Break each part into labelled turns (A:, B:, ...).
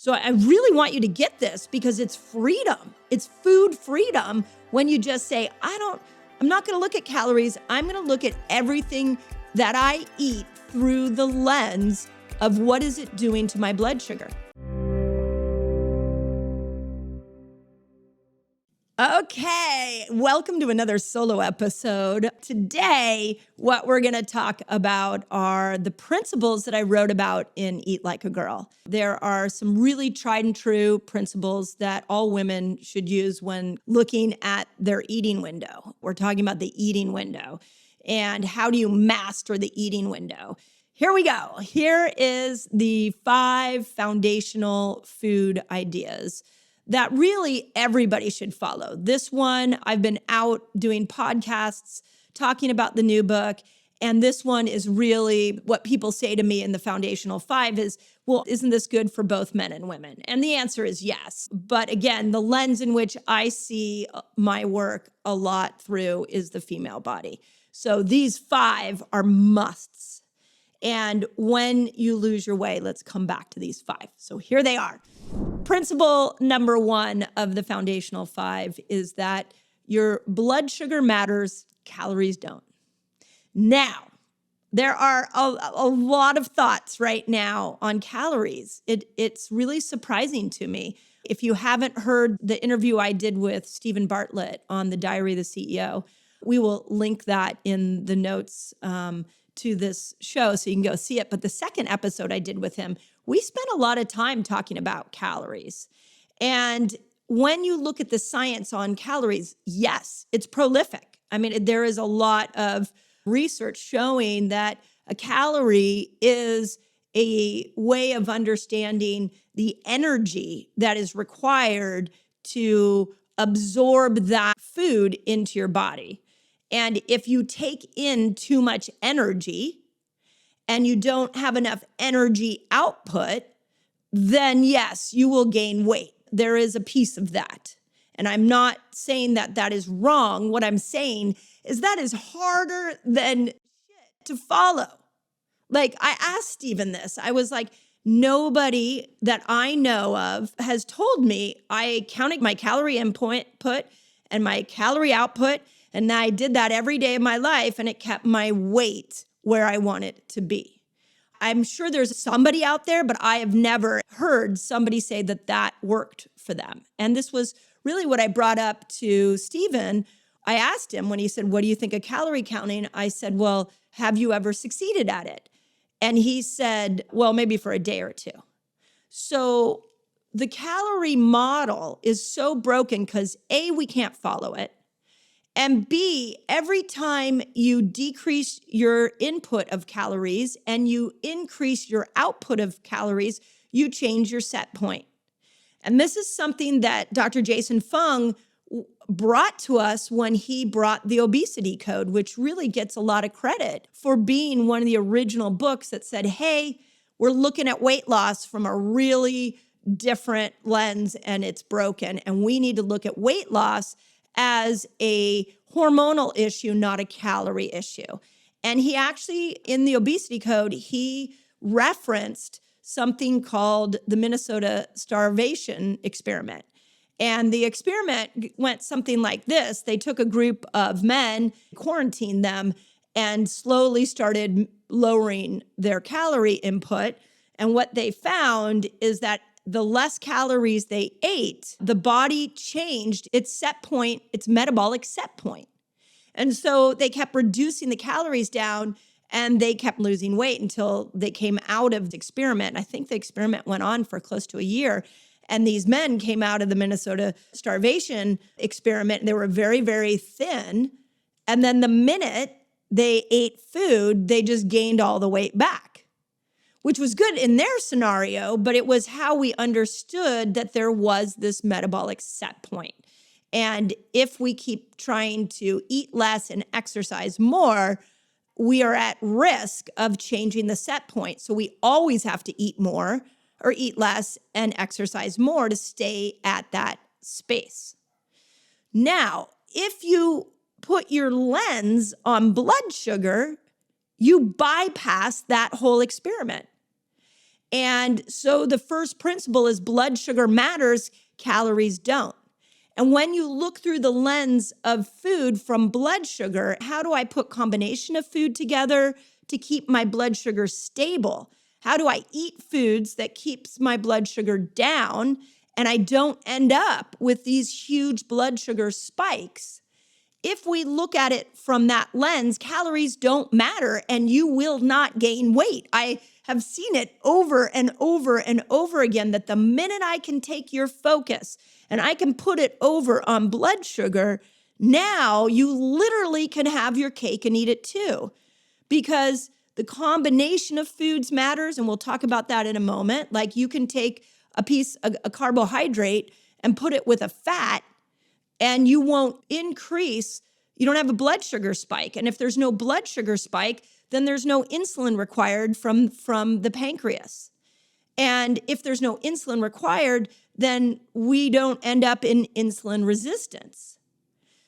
A: So I really want you to get this because it's freedom. It's food freedom when you just say, I'm not going to look at calories. I'm going to look at everything that I eat through the lens of what is it doing to my blood sugar. Okay, welcome to another solo episode. Today, what we're going to talk about are the principles that I wrote about in Eat Like a Girl. There are some really tried and true principles that all women should use when looking at their eating window. We're talking about the eating window and how do you master the eating window. Here we go. Here is the 5 foundational food ideas that really everybody should follow. This one, I've been out doing podcasts talking about the new book, and this one is really what people say to me in the foundational 5 is, well, isn't this good for both men and women? And the answer is yes. But again, the lens in which I see my work a lot through is the female body. So these 5 are musts. And when you lose your way, let's come back to these 5. So here they are. Principle number 1 of the foundational 5 is that your blood sugar matters, calories don't. Now, there are a lot of thoughts right now on calories. It's really surprising to me. If you haven't heard the interview I did with Stephen Bartlett on the Diary of the CEO, we will link that in the notes to this show so you can go see it. But the second episode I did with him, we spent a lot of time talking about calories. And when you look at the science on calories, yes, it's prolific. I mean, there is a lot of research showing that a calorie is a way of understanding the energy that is required to absorb that food into your body. And if you take in too much energy and you don't have enough energy output, then yes, you will gain weight. There is a piece of that. And I'm not saying that that is wrong. What I'm saying is that is harder than shit to follow. Like I asked Stephen this. I was like, nobody that I know of has told me I counted my calorie input and my calorie output. And I did that every day of my life, and it kept my weight where I want it to be. I'm sure there's somebody out there, but I have never heard somebody say that that worked for them. And this was really what I brought up to Stephen. I asked him when he said, what do you think of calorie counting? I said, well, have you ever succeeded at it? And he said, well, maybe for a day or two. So the calorie model is so broken because A, we can't follow it. And B, every time you decrease your input of calories and you increase your output of calories, you change your set point. And this is something that Dr. Jason Fung brought to us when he brought the obesity code, which really gets a lot of credit for being one of the original books that said, hey, we're looking at weight loss from a really different lens and it's broken. And we need to look at weight loss as a hormonal issue, not a calorie issue. And he actually, in the obesity code, he referenced something called the Minnesota starvation experiment. And the experiment went something like this. They took a group of men, quarantined them, and slowly started lowering their calorie input. And what they found is that the less calories they ate, the body changed its set point, its metabolic set point. And so they kept reducing the calories down and they kept losing weight until they came out of the experiment. I think the experiment went on for close to a year. And these men came out of the Minnesota starvation experiment and they were very, very thin. And then the minute they ate food, they just gained all the weight back, which was good in their scenario, but it was how we understood that there was this metabolic set point. And if we keep trying to eat less and exercise more, we are at risk of changing the set point. So we always have to eat more or eat less and exercise more to stay at that space. Now, if you put your lens on blood sugar, you bypass that whole experiment. And so the first principle is blood sugar matters, calories don't. And when you look through the lens of food from blood sugar, how do I put combination of food together to keep my blood sugar stable? How do I eat foods that keeps my blood sugar down and I don't end up with these huge blood sugar spikes? If we look at it from that lens, calories don't matter and you will not gain weight. I have seen it over and over and over again that the minute I can take your focus and I can put it over on blood sugar, now you literally can have your cake and eat it too. Because the combination of foods matters, and we'll talk about that in a moment. Like you can take a carbohydrate and put it with a fat, and you won't increase, you don't have a blood sugar spike. And if there's no blood sugar spike, then there's no insulin required from the pancreas. And if there's no insulin required, then we don't end up in insulin resistance.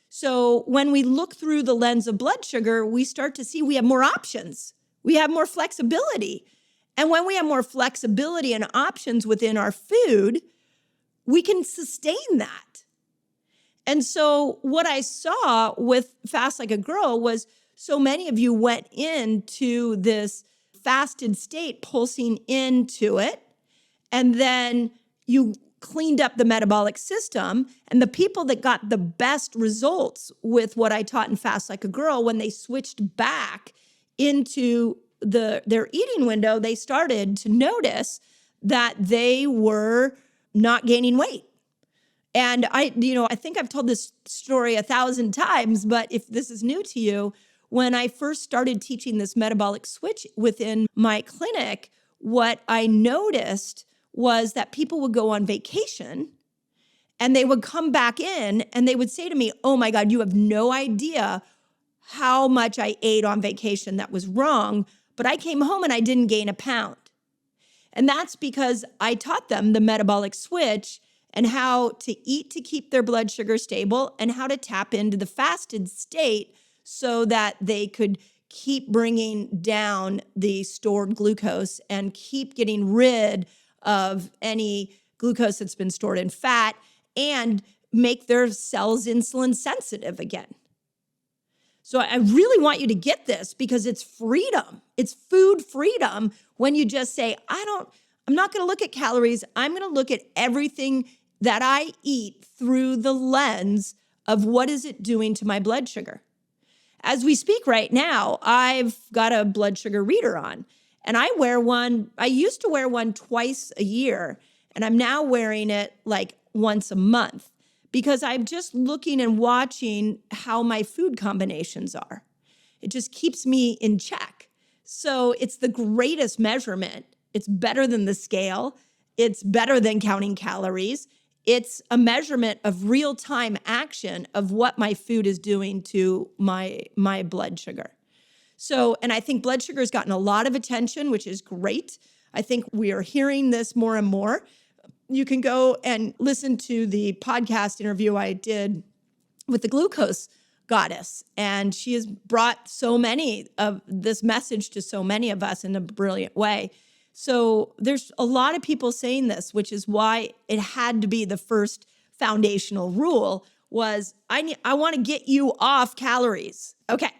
A: So when we look through the lens of blood sugar, we start to see we have more options. We have more flexibility. And when we have more flexibility and options within our food, we can sustain that. And so what I saw with Fast Like a Girl was so many of you went into this fasted state, pulsing into it, and then you cleaned up the metabolic system. And the people that got the best results with what I taught in Fast Like a Girl, when they switched back into their eating window, they started to notice that they were not gaining weight. And I think I've told this story 1,000 times, but if this is new to you, when I first started teaching this metabolic switch within my clinic, what I noticed was that people would go on vacation and they would come back in and they would say to me, "Oh my God, you have no idea how much I ate on vacation that was wrong, but I came home and I didn't gain a pound." And that's because I taught them the metabolic switch and how to eat to keep their blood sugar stable and how to tap into the fasted state so that they could keep bringing down the stored glucose and keep getting rid of any glucose that's been stored in fat and make their cells insulin sensitive again. So I really want you to get this because it's freedom. It's food freedom when you just say, I'm not going to look at calories. I'm going to look at everything that I eat through the lens of what is it doing to my blood sugar. As we speak right now, I've got a blood sugar reader on, and I wear one. I used to wear one twice a year, and I'm now wearing it like once a month because I'm just looking and watching how my food combinations are. It just keeps me in check. So it's the greatest measurement. It's better than the scale. It's better than counting calories. It's a measurement of real-time action of what my food is doing to my blood sugar. So, and I think blood sugar has gotten a lot of attention, which is great. I think we are hearing this more and more. You can go and listen to the podcast interview I did with the glucose goddess, and she has brought so many of this message to so many of us in a brilliant way. So there's a lot of people saying this, which is why it had to be the first foundational rule was I want to get you off calories. Okay.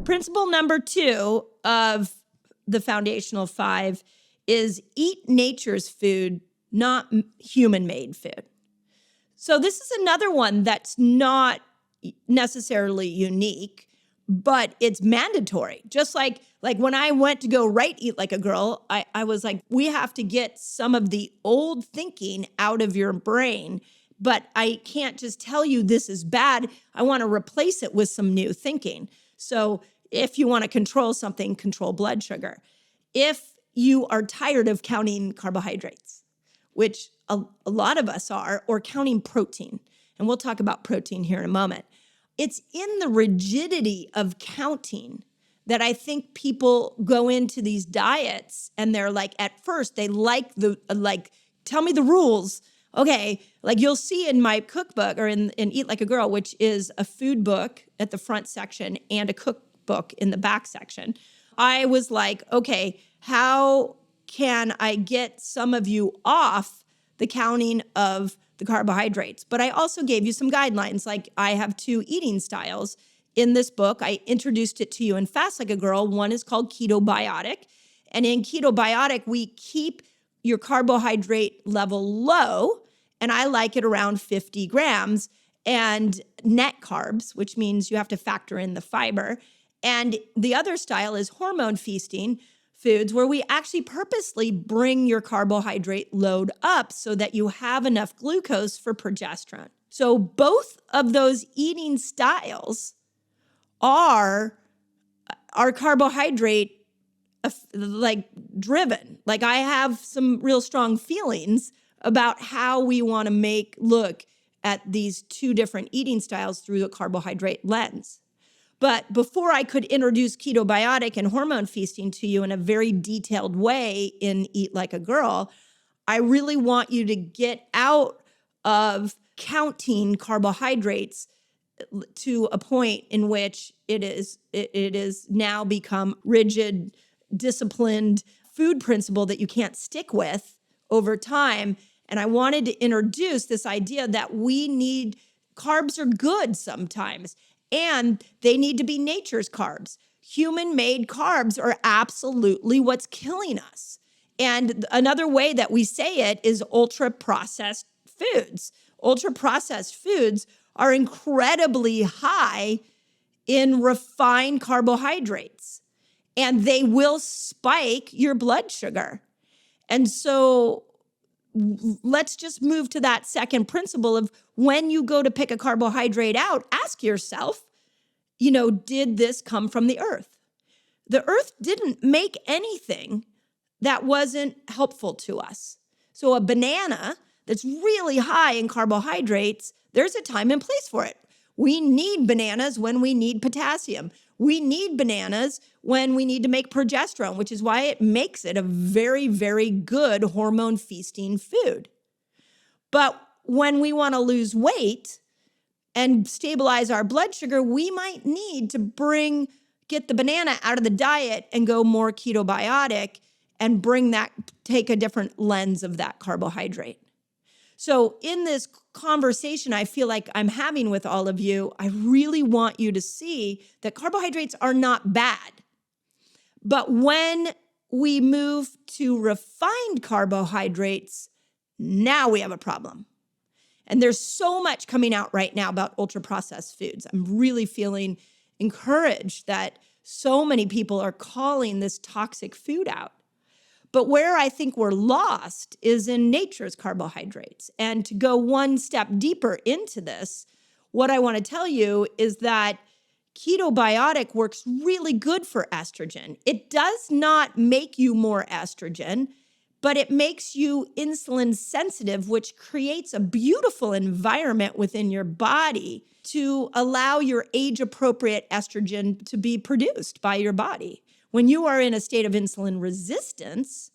A: Principle number 2 of the foundational 5 is eat nature's food, not human-made food. So this is another one that's not necessarily unique, but it's mandatory. Just like when I went to go Eat Like a Girl, I was like, we have to get some of the old thinking out of your brain, but I can't just tell you this is bad. I want to replace it with some new thinking. So if you want to control something, control blood sugar. If you are tired of counting carbohydrates, which a lot of us are, or counting protein, and we'll talk about protein here in a moment, it's in the rigidity of counting that I think people go into these diets and they're like, at first they tell me the rules. Okay, like you'll see in my cookbook or in Eat Like a Girl, which is a food book at the front section and a cookbook in the back section. I was like, okay, how can I get some of you off the counting of the carbohydrates? But I also gave you some guidelines. Like, I have 2 eating styles in this book. I introduced it to you in Fast Like a Girl. One is called Ketobiotic. And in Ketobiotic, we keep your carbohydrate level low, and I like it around 50 grams, and net carbs, which means you have to factor in the fiber. And the other style is hormone feasting foods, where we actually purposely bring your carbohydrate load up so that you have enough glucose for progesterone. So both of those eating styles are carbohydrate like driven. Like, I have some real strong feelings about how we want to look at these 2 different eating styles through the carbohydrate lens. But before I could introduce Ketobiotic and hormone feasting to you in a very detailed way in Eat Like a Girl, I really want you to get out of counting carbohydrates to a point in which it is now become rigid, disciplined food principle that you can't stick with over time. And I wanted to introduce this idea that carbs are good sometimes, and they need to be nature's carbs. Human-made carbs are absolutely what's killing us. And another way that we say it is ultra-processed foods. Ultra-processed foods are incredibly high in refined carbohydrates, and they will spike your blood sugar. And so let's just move to that second principle of, when you go to pick a carbohydrate out, ask yourself, did this come from the earth? The earth didn't make anything that wasn't helpful to us. So a banana that's really high in carbohydrates, there's a time and place for it. We need bananas when we need potassium. We need bananas when we need to make progesterone, which is why it makes it a very, very good hormone feasting food. But when we want to lose weight and stabilize our blood sugar, we might need to get the banana out of the diet and go more ketobiotic and take a different lens of that carbohydrate. So in this conversation I feel like I'm having with all of you, I really want you to see that carbohydrates are not bad. But when we move to refined carbohydrates, now we have a problem. And there's so much coming out right now about ultra-processed foods. I'm really feeling encouraged that so many people are calling this toxic food out. But where I think we're lost is in nature's carbohydrates. And to go one step deeper into this, what I want to tell you is that Ketobiotic works really good for estrogen. It does not make you more estrogen, but it makes you insulin sensitive, which creates a beautiful environment within your body to allow your age-appropriate estrogen to be produced by your body. When you are in a state of insulin resistance,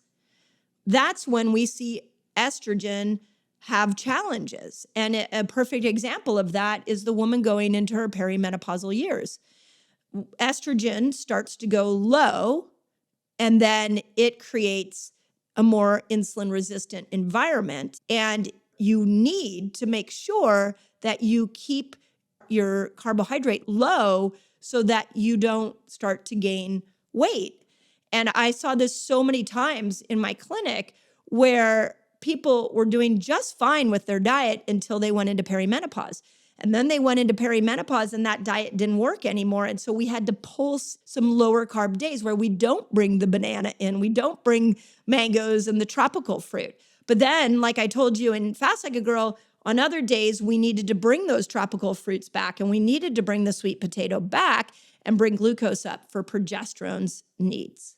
A: that's when we see estrogen have challenges. And a perfect example of that is the woman going into her perimenopausal years. Estrogen starts to go low, and then it creates a more insulin-resistant environment. And you need to make sure that you keep your carbohydrate low so that you don't start to gain weight. And I saw this so many times in my clinic where people were doing just fine with their diet until they went into perimenopause. And then they went into perimenopause and that diet didn't work anymore. And so we had to pull some lower carb days where we don't bring the banana in, we don't bring mangoes and the tropical fruit. But then, like I told you in Fast Like a Girl, on other days, we needed to bring those tropical fruits back, and we needed to bring the sweet potato back and bring glucose up for progesterone's needs.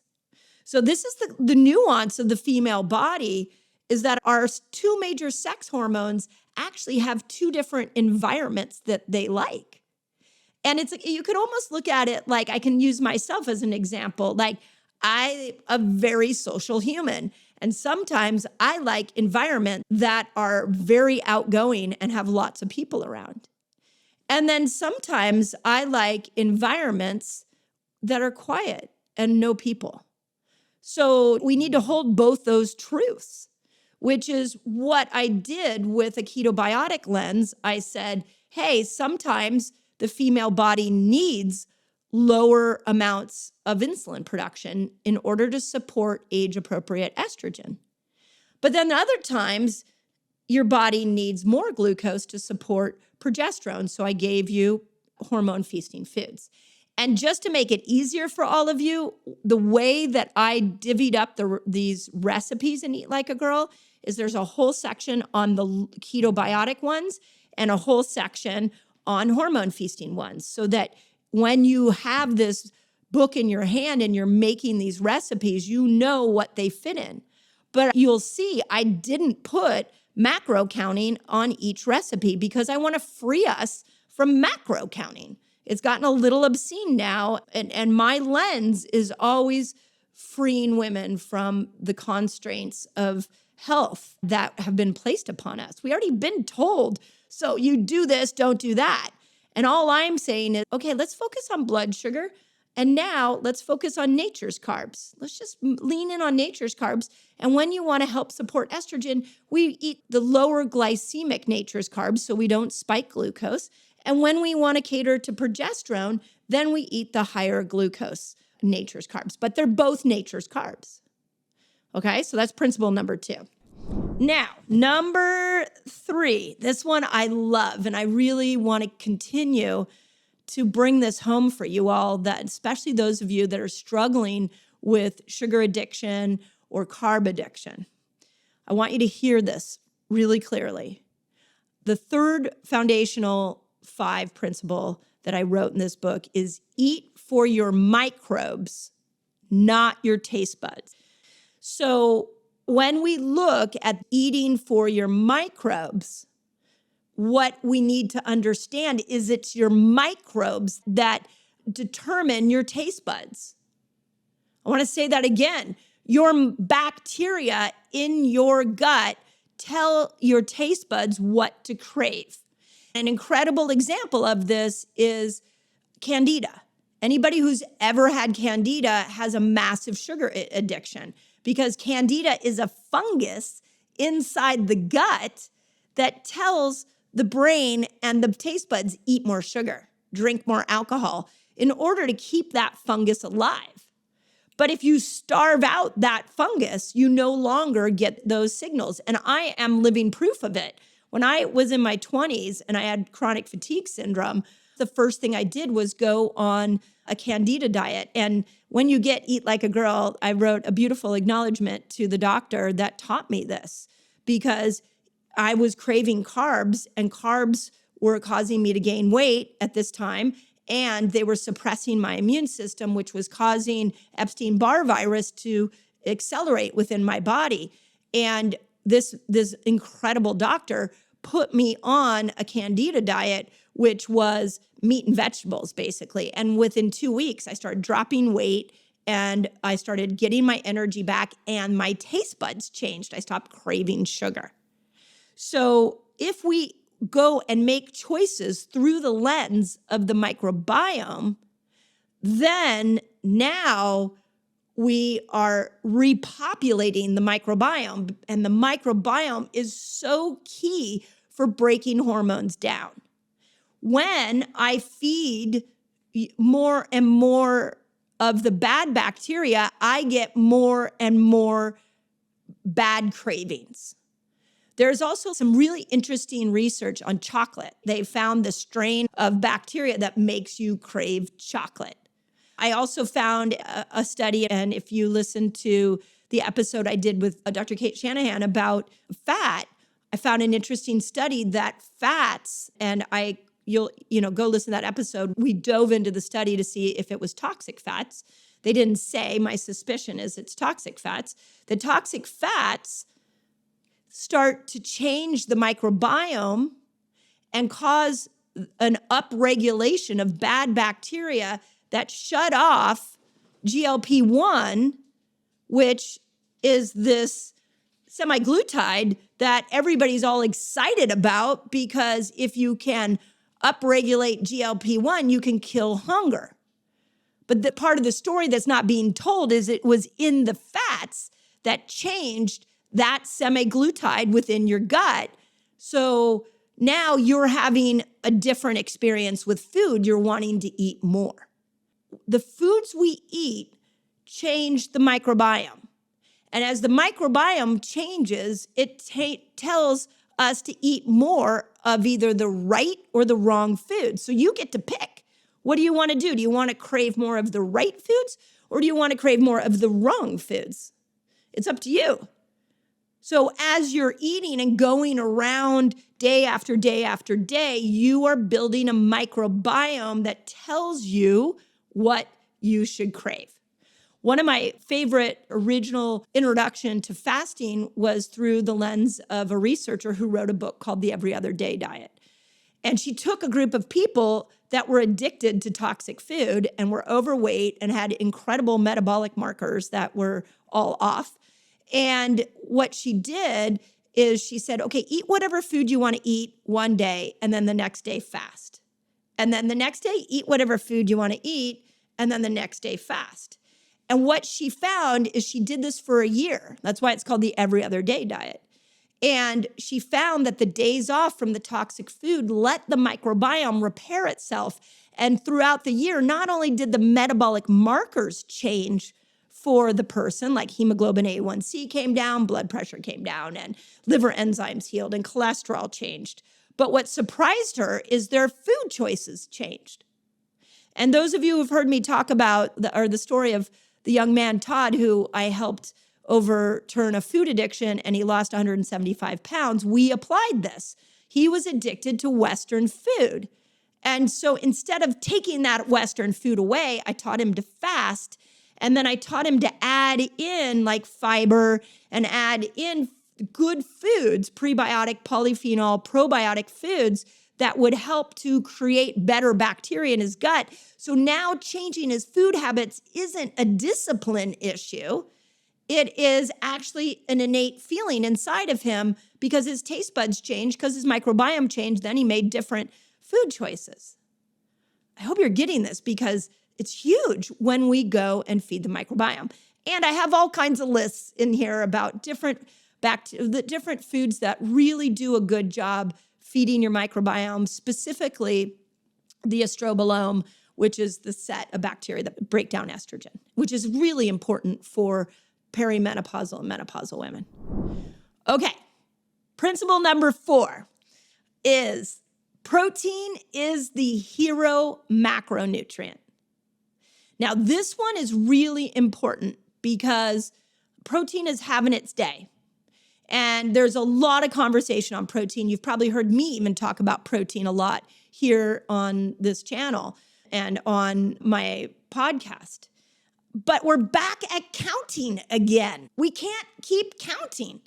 A: So this is the nuance of the female body, is that our 2 major sex hormones actually have 2 different environments that they like. And it's like, you could almost look at it like, I can use myself as an example. Like, I'm a very social human, and sometimes I like environments that are very outgoing and have lots of people around. And then sometimes I like environments that are quiet and no people. So we need to hold both those truths, which is what I did with a ketobiotic lens. I said, hey, sometimes the female body needs lower amounts of insulin production in order to support age-appropriate estrogen. But then other times, your body needs more glucose to support progesterone. So I gave you hormone feasting foods. And just to make it easier for all of you, the way that I divvied up these recipes in Eat Like a Girl is there's a whole section on the ketobiotic ones and a whole section on hormone feasting ones, so that when you have this book in your hand and you're making these recipes, you know what they fit in. But you'll see I didn't put macro counting on each recipe because I want to free us from macro counting. It's gotten a little obscene now, and my lens is always freeing women from the constraints of health that have been placed upon us. We already been told, so you do this, don't do that. And all I'm saying is, okay, let's focus on blood sugar. And now let's focus on nature's carbs. Let's just lean in on nature's carbs. And when you want to help support estrogen, we eat the lower glycemic nature's carbs so we don't spike glucose. And when we want to cater to progesterone, then we eat the higher glucose nature's carbs. But they're both nature's carbs. Okay, so that's principle number 2. Now, number 3, this one I love, and I really want to continue to bring this home for you all, that especially those of you that are struggling with sugar addiction or carb addiction. I want you to hear this really clearly. The third foundational 5 principle that I wrote in this book is eat for your microbes, not your taste buds. So when we look at eating for your microbes, what we need to understand is it's your microbes that determine your taste buds. I want to say that again. Your bacteria in your gut tell your taste buds what to crave. An incredible example of this is Candida. Anybody who's ever had Candida has a massive sugar addiction, because Candida is a fungus inside the gut that tells the brain and the taste buds eat more sugar, drink more alcohol in order to keep that fungus alive. But if you starve out that fungus, you no longer get those signals. And I am living proof of it. When I was in my 20s and I had chronic fatigue syndrome, the first thing I did was go on a Candida diet. And when you get Eat Like a Girl, I wrote a beautiful acknowledgement to the doctor that taught me this, because I was craving carbs, and carbs were causing me to gain weight at this time, and they were suppressing my immune system, which was causing Epstein-Barr virus to accelerate within my body. And this incredible doctor put me on a Candida diet, which was meat and vegetables, basically. And within 2 weeks, I started dropping weight, and I started getting my energy back, and my taste buds changed. I stopped craving sugar. So if we go and make choices through the lens of the microbiome, then now we are repopulating the microbiome, and the microbiome is so key for breaking hormones down. When I feed more and more of the bad bacteria, I get more and more bad cravings. There's also some really interesting research on chocolate. They found the strain of bacteria that makes you crave chocolate. I also found a study, and if you listen to the episode I did with Dr. Kate Shanahan about fat, I found an interesting study that fats, and you'll go listen to that episode. We dove into the study to see if it was toxic fats. They didn't say. My suspicion is it's toxic fats. The toxic fats start to change the microbiome and cause an upregulation of bad bacteria that shut off GLP-1, which is this semaglutide that everybody's all excited about, because if you can upregulate GLP-1, you can kill hunger. But the part of the story that's not being told is it was in the fats that changed that semaglutide within your gut. So now you're having a different experience with food. You're wanting to eat more. The foods we eat change the microbiome. And as the microbiome changes, it tells us to eat more of either the right or the wrong food. So you get to pick. What do you want to do? Do you want to crave more of the right foods or do you want to crave more of the wrong foods? It's up to you. So as you're eating and going around day after day after day, you are building a microbiome that tells you what you should crave. One of my favorite original introduction to fasting was through the lens of a researcher who wrote a book called The Every Other Day Diet. And she took a group of people that were addicted to toxic food and were overweight and had incredible metabolic markers that were all off. And what she did is she said, okay, eat whatever food you want to eat one day, and then the next day fast. And then the next day, eat whatever food you want to eat, and then the next day fast. And what she found is she did this for a year. That's why it's called the Every Other Day Diet. And she found that the days off from the toxic food let the microbiome repair itself. And throughout the year, not only did the metabolic markers change for the person, like hemoglobin A1C came down, blood pressure came down, and liver enzymes healed, and cholesterol changed. But what surprised her is their food choices changed. And those of you who've heard me talk about the story of the young man, Todd, who I helped overturn a food addiction and he lost 175 pounds, we applied this. He was addicted to Western food. And so instead of taking that Western food away, I taught him to fast. And then I taught him to add in like fiber and add in good foods, prebiotic, polyphenol, probiotic foods that would help to create better bacteria in his gut. So now changing his food habits isn't a discipline issue. It is actually an innate feeling inside of him because his taste buds changed, because his microbiome changed. Then he made different food choices. I hope you're getting this because it's huge when we go and feed the microbiome. And I have all kinds of lists in here about the different foods that really do a good job feeding your microbiome, specifically the estrobolome, which is the set of bacteria that break down estrogen, which is really important for perimenopausal and menopausal women. Okay, principle number 4 is protein is the hero macronutrient. Now, this one is really important because protein is having its day. And there's a lot of conversation on protein. You've probably heard me even talk about protein a lot here on this channel and on my podcast. But we're back at counting again. We can't keep counting.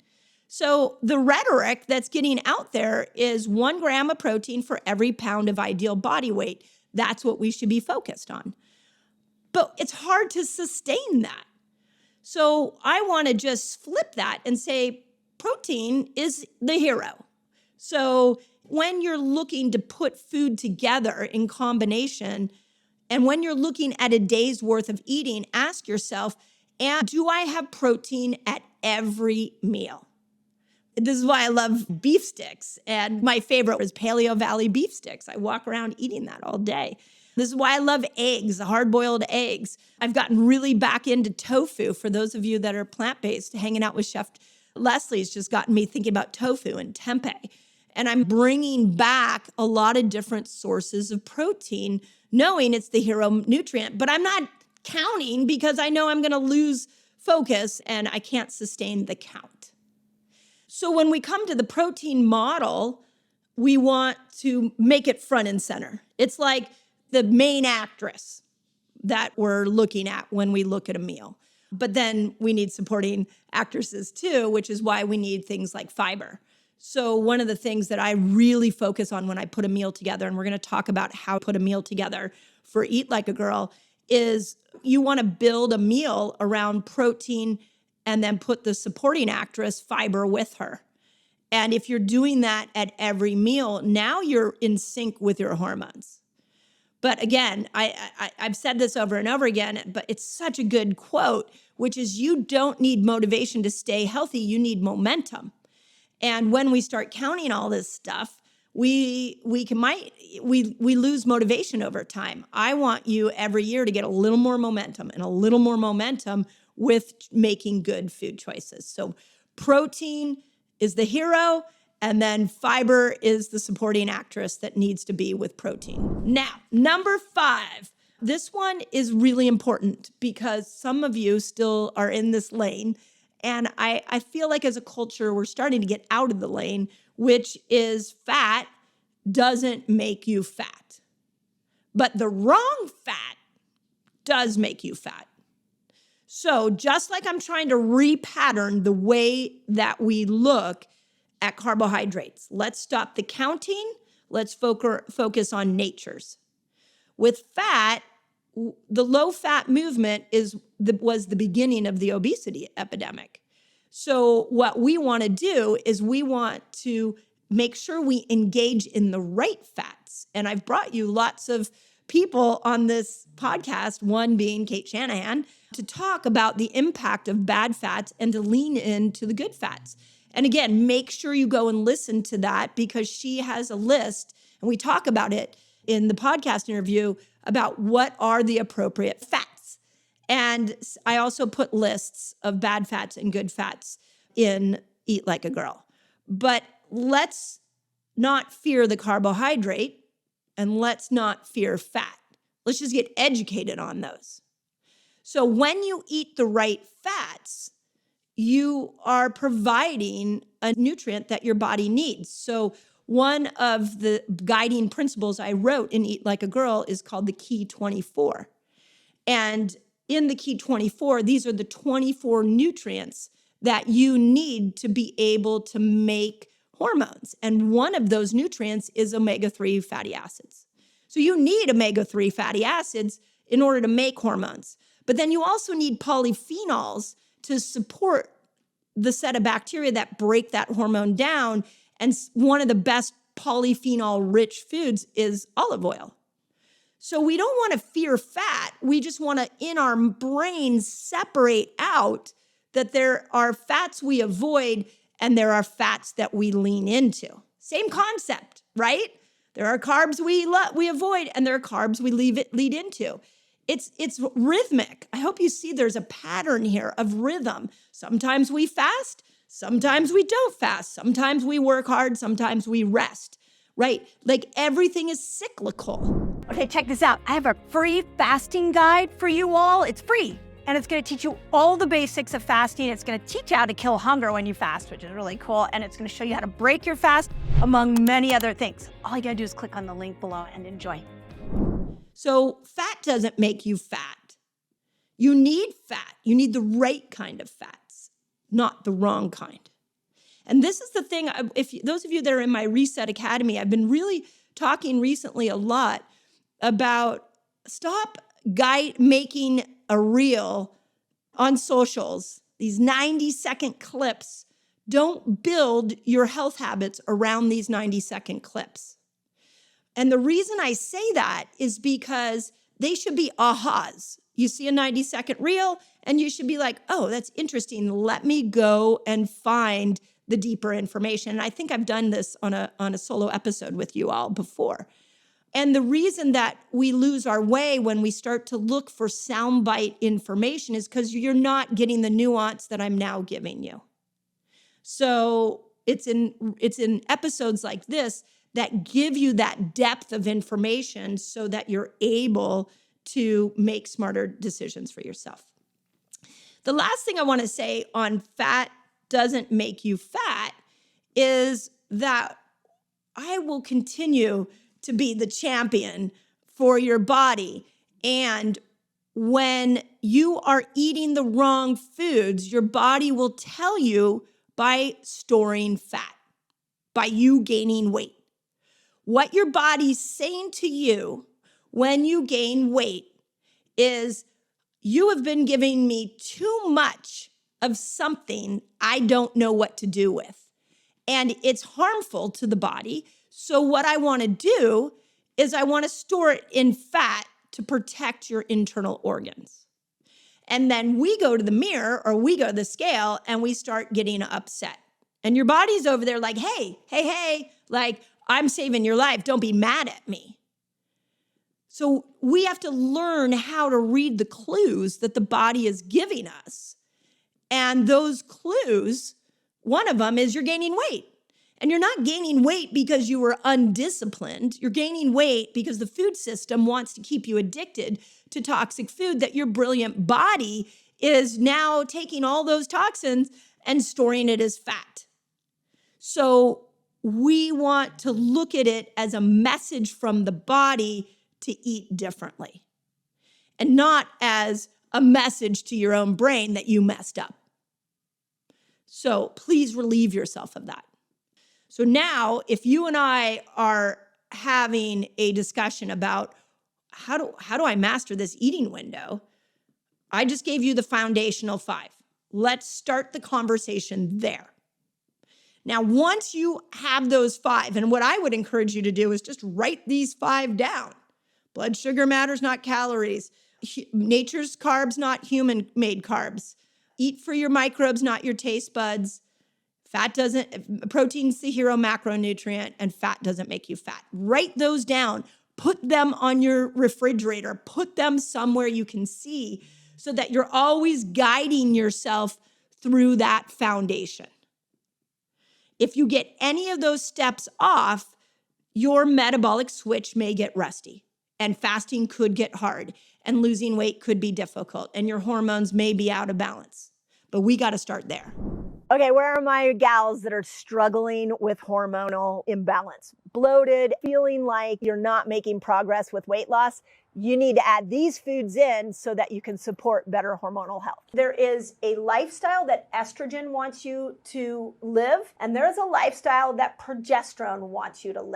A: So the rhetoric that's getting out there is 1 gram of protein for every pound of ideal body weight. That's what we should be focused on. But it's hard to sustain that. So I want to just flip that and say, protein is the hero. So when you're looking to put food together in combination, and when you're looking at a day's worth of eating, ask yourself, do I have protein at every meal? This is why I love beef sticks. And my favorite is Paleo Valley beef sticks. I walk around eating that all day. This is why I love eggs, hard-boiled eggs. I've gotten really back into tofu. For those of you that are plant-based, hanging out with Chef Leslie's just gotten me thinking about tofu and tempeh. And I'm bringing back a lot of different sources of protein, knowing it's the hero nutrient. But I'm not counting because I know I'm going to lose focus and I can't sustain the count. So when we come to the protein model, we want to make it front and center. It's like the main actress that we're looking at when we look at a meal. But then we need supporting actresses too, which is why we need things like fiber. So one of the things that I really focus on when I put a meal together, and we're going to talk about how to put a meal together for Eat Like a Girl, is you want to build a meal around protein and then put the supporting actress fiber with her. And if you're doing that at every meal, now you're in sync with your hormones. But again, I've said this over and over again, but it's such a good quote, which is you don't need motivation to stay healthy. You need momentum. And when we start counting all this stuff, we lose motivation over time. I want you every year to get a little more momentum and a little more momentum with making good food choices. So protein is the hero, and then fiber is the supporting actress that needs to be with protein. Now, number 5. This one is really important because some of you still are in this lane. And I feel like as a culture, we're starting to get out of the lane, which is fat doesn't make you fat. But the wrong fat does make you fat. So just like I'm trying to repattern the way that we look at carbohydrates, let's stop the counting. Let's focus on natures. With fat, the low-fat movement was the beginning of the obesity epidemic. So what we want to do is we want to make sure we engage in the right fats. And I've brought you lots of people on this podcast, one being Kate Shanahan, to talk about the impact of bad fats and to lean into the good fats. And again, make sure you go and listen to that because she has a list, and we talk about it in the podcast interview about what are the appropriate fats. And I also put lists of bad fats and good fats in Eat Like a Girl. But let's not fear the carbohydrate and let's not fear fat. Let's just get educated on those. So when you eat the right fats, you are providing a nutrient that your body needs. So one of the guiding principles I wrote in Eat Like a Girl is called the Key 24. And in the Key 24, these are the 24 nutrients that you need to be able to make hormones. And one of those nutrients is omega-3 fatty acids. So you need omega-3 fatty acids in order to make hormones. But then you also need polyphenols to support the set of bacteria that break that hormone down. And one of the best polyphenol-rich foods is olive oil. So we don't want to fear fat. We just want to, in our brains, separate out that there are fats we avoid and there are fats that we lean into. Same concept, right? There are carbs we avoid and there are carbs we lead into. It's rhythmic. I hope you see there's a pattern here of rhythm. Sometimes we fast, sometimes we don't fast. Sometimes we work hard, sometimes we rest, right? Like everything is cyclical.
B: Okay, check this out. I have a free fasting guide for you all. It's free, and it's gonna teach you all the basics of fasting. It's gonna teach you how to kill hunger when you fast, which is really cool, and it's gonna show you how to break your fast, among many other things. All you gotta do is click on the link below and enjoy.
A: So fat doesn't make you fat. You need fat. You need the right kind of fats, not the wrong kind. And this is the thing, those of you that are in my Reset Academy, I've been really talking recently a lot about stop making a reel on socials, these 90-second clips. Don't build your health habits around these 90-second clips. And the reason I say that is because they should be ahas. You see a 90-second reel and you should be like, oh, that's interesting. Let me go and find the deeper information. And I think I've done this on a solo episode with you all before. And the reason that we lose our way when we start to look for soundbite information is because you're not getting the nuance that I'm now giving you. So it's in episodes like this that give you that depth of information so that you're able to make smarter decisions for yourself. The last thing I want to say on fat doesn't make you fat is that I will continue to be the champion for your body. And when you are eating the wrong foods, your body will tell you by storing fat, by you gaining weight. What your body's saying to you when you gain weight is, you have been giving me too much of something I don't know what to do with. And it's harmful to the body. So what I want to do is I want to store it in fat to protect your internal organs. And then we go to the mirror or we go to the scale and we start getting upset. And your body's over there like, hey, like, I'm saving your life. Don't be mad at me. So we have to learn how to read the clues that the body is giving us. And those clues, one of them is you're gaining weight. And you're not gaining weight because you were undisciplined. You're gaining weight because the food system wants to keep you addicted to toxic food that your brilliant body is now taking all those toxins and storing it as fat. So we want to look at it as a message from the body to eat differently and not as a message to your own brain that you messed up. So please relieve yourself of that. So now, if you and I are having a discussion about how do I master this eating window, I just gave you the foundational 5. Let's start the conversation there. Now, once you have those 5, and what I would encourage you to do is just write these 5 down. Blood sugar matters, not calories. Nature's carbs, not human-made carbs. Eat for your microbes, not your taste buds. Protein's the hero macronutrient, and fat doesn't make you fat. Write those down. Put them on your refrigerator. Put them somewhere you can see so that you're always guiding yourself through that foundation. If you get any of those steps off, your metabolic switch may get rusty, and fasting could get hard, and losing weight could be difficult, and your hormones may be out of balance. But we got to start there.
C: Okay, where are my gals that are struggling with hormonal imbalance? Bloated, feeling like you're not making progress with weight loss? You need to add these foods in so that you can support better hormonal health. There is a lifestyle that estrogen wants you to live, and there's a lifestyle that progesterone wants you to live.